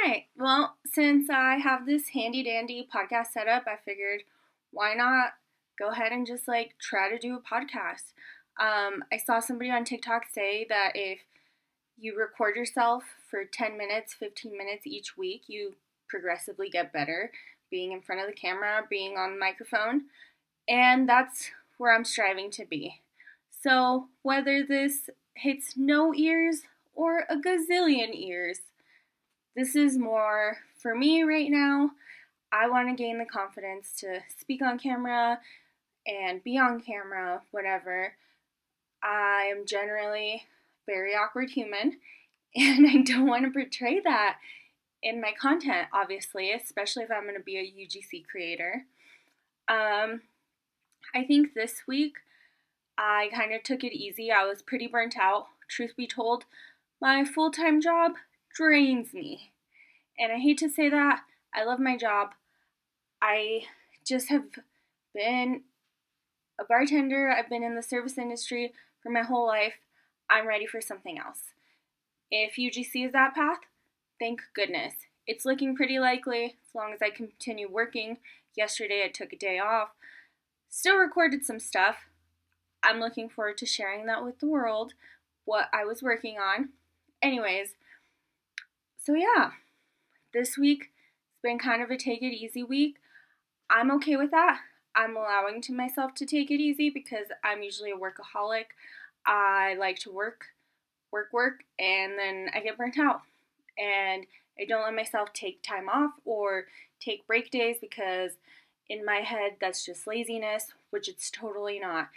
Alright, well, since I have this handy dandy podcast set up, I figured why not go ahead and just try to do a podcast. I saw somebody on TikTok say that if you record yourself for 10 minutes, 15 minutes each week, you progressively get better being in front of the camera, being on the microphone, and that's where I'm striving to be. So, whether this hits no ears or a gazillion ears, this is more for me right now. I want to gain the confidence to speak on camera and be on camera, whatever. I am generally a very awkward human, and I don't want to portray that in my content, obviously, especially if I'm going to be a UGC creator. I think this week I kind of took it easy. I was pretty burnt out. Truth be told, my full-time job drains me. And I hate to say that. I love my job. I just have been a bartender. I've been in the service industry for my whole life. I'm ready for something else. If UGC is that path, thank goodness. It's looking pretty likely as long as I continue working. Yesterday I took a day off. Still recorded some stuff. I'm looking forward to sharing that with the world, what I was working on. Anyways, so yeah. This week has been kind of a take it easy week. I'm okay with that. I'm allowing to myself to take it easy because I'm usually a workaholic. I like to work, and then I get burnt out. And I don't let myself take time off or take break days because in my head that's just laziness, which it's totally not.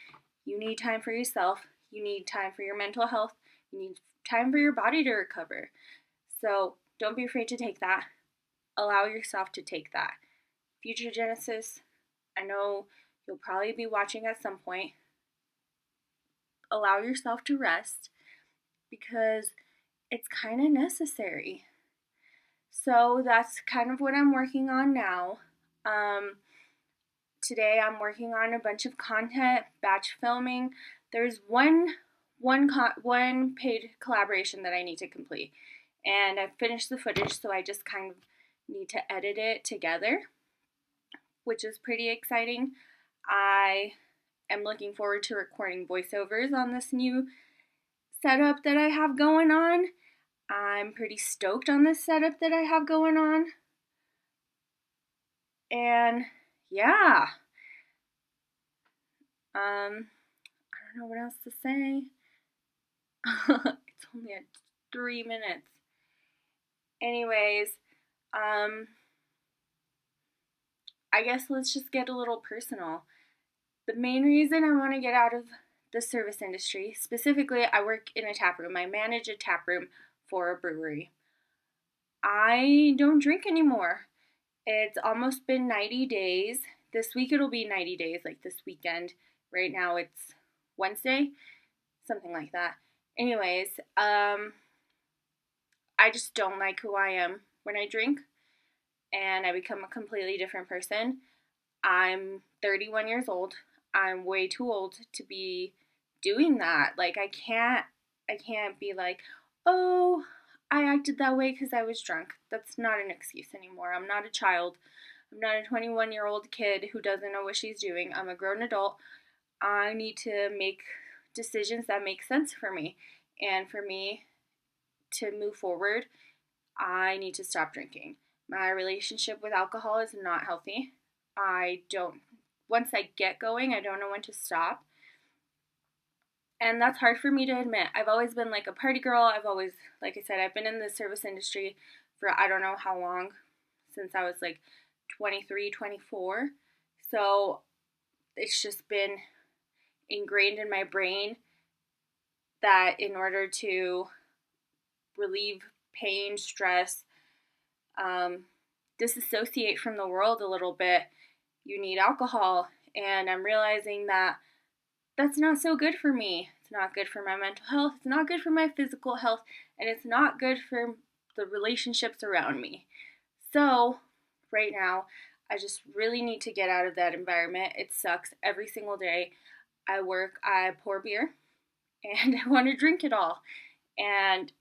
You need time for yourself. You need time for your mental health. You need time for your body to recover. So don't be afraid to take that. Allow yourself to take that. Future Genesis, I know you'll probably be watching at some point. Allow yourself to rest because it's kind of necessary. So that's kind of what I'm working on now. Today I'm working on a bunch of content, batch filming. There's one paid collaboration that I need to complete. And I've finished the footage, so I just kind of need to edit it together, which is pretty exciting. I am looking forward to recording voiceovers on this new setup that I have going on. I'm pretty stoked on this setup that I have going on. And yeah. I don't know what else to say. It's only at 3 minutes. Anyways, I guess let's just get a little personal. The main reason I want to get out of the service industry, specifically I work in a tap room. I manage a tap room for a brewery. I don't drink anymore. It's almost been 90 days. This week it'll be 90 days, like this weekend. Right now it's Wednesday, something like that. Anyways, I just don't like who I am when I drink, and I become a completely different person. I'm 31 years old. I'm way too old to be doing that. I can't be like, oh, I acted that way because I was drunk. That's not an excuse anymore. I'm not a child. I'm not a 21-year-old kid who doesn't know what she's doing. I'm a grown adult. I need to make decisions that make sense for me. And for me to move forward, I need to stop drinking. My relationship with alcohol is not healthy. Once I get going, I don't know when to stop. And that's hard for me to admit. I've always been a party girl. Like I said, I've been in the service industry for I don't know how long, since I was 23, 24. So it's just been ingrained in my brain that in order to relieve pain, stress, disassociate from the world a little bit, you need alcohol. And I'm realizing that that's not so good for me. It's not good for my mental health. It's not good for my physical health. And it's not good for the relationships around me. So, right now, I just really need to get out of that environment. It sucks every single day. I work, I pour beer, and I want to drink it all. And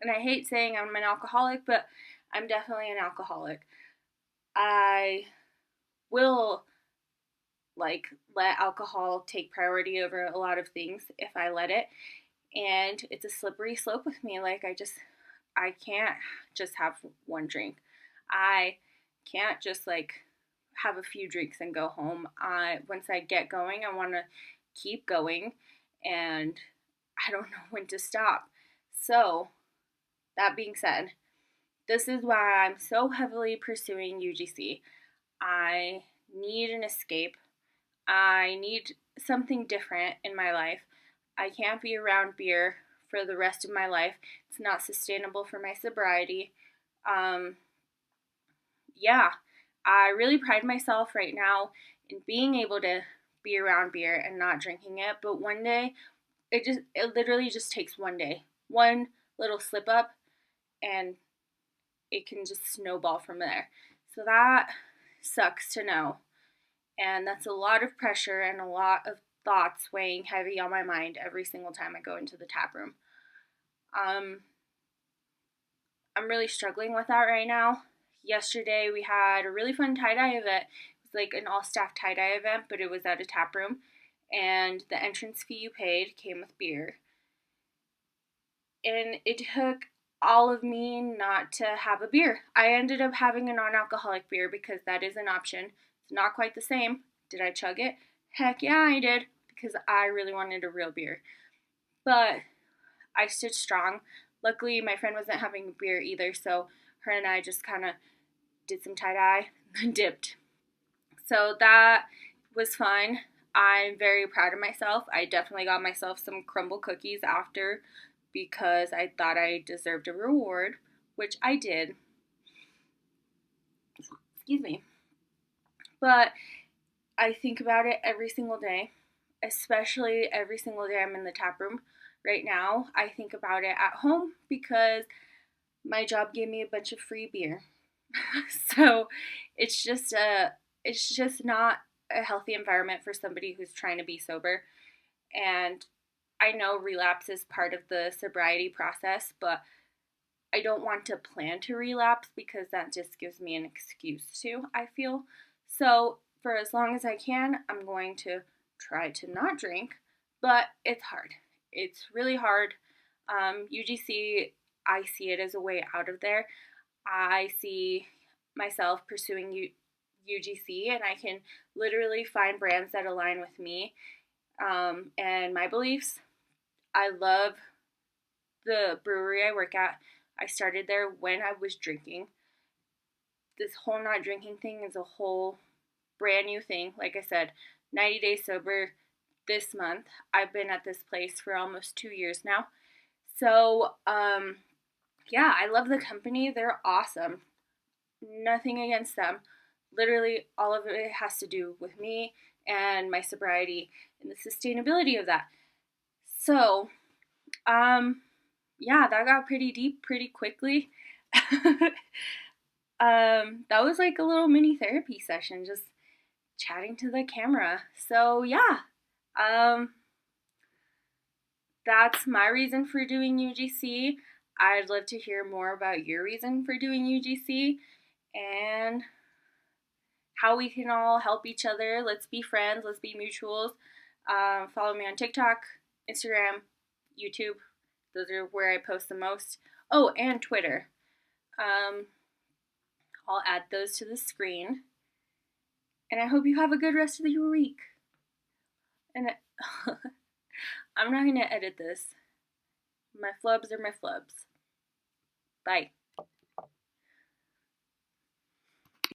And I hate saying I'm an alcoholic, but I'm definitely an alcoholic. I will like let alcohol take priority over a lot of things if I let it, and it's a slippery slope with me. Like I can't just have one drink. I can't just like have a few drinks and go home. Once I get going, I want to keep going, and I don't know when to stop. So, that being said, this is why I'm so heavily pursuing UGC. I need an escape. I need something different in my life. I can't be around beer for the rest of my life. It's not sustainable for my sobriety. Um, yeah, I really pride myself right now in being able to be around beer and not drinking it. But one day, it literally just takes one day, one little slip up, and it can just snowball from there. So that sucks to know. And that's a lot of pressure and a lot of thoughts weighing heavy on my mind every single time I go into the tap room. Um, I'm really struggling with that right now. Yesterday we had a really fun tie-dye event. It was like an all-staff tie-dye event, but it was at a tap room, and the entrance fee you paid came with beer. And it took all of me not to have a beer. I ended up having a non-alcoholic beer because that is an option. It's not quite the same. Did I chug it? Heck yeah, I did, because I really wanted a real beer. But I stood strong. Luckily, my friend wasn't having beer either, so her and I just kind of did some tie-dye and dipped. So that was fun. I'm very proud of myself. I definitely got myself some crumble cookies after because I thought I deserved a reward, which I did. Excuse me. But I think about it every single day, especially every single day I'm in the tap room. Right now, I think about it at home because my job gave me a bunch of free beer. So it's just not a healthy environment for somebody who's trying to be sober. And I know relapse is part of the sobriety process, but I don't want to plan to relapse because that just gives me an excuse to, I feel. So, for as long as I can, I'm going to try to not drink, but it's hard. It's really hard. UGC, I see it as a way out of there. I see myself pursuing UGC, and I can literally find brands that align with me and my beliefs. I love the brewery I work at. I started there when I was drinking. This whole not drinking thing is a whole brand new thing. Like I said, 90 days sober this month. I've been at this place for almost 2 years now. So, yeah, I love the company. They're awesome. Nothing against them. Literally, all of it has to do with me and my sobriety and the sustainability of that. So, yeah, that got pretty deep pretty quickly. That was like a little mini therapy session, just chatting to the camera. So, yeah, um, that's my reason for doing UGC. I'd love to hear more about your reason for doing UGC and how we can all help each other. Let's be friends, let's be mutuals. Follow me on TikTok, Instagram, YouTube. Those are where I post the most. Oh, and Twitter. I'll add those to the screen. And I hope you have a good rest of your week. And I'm not going to edit this. My flubs are my flubs. Bye.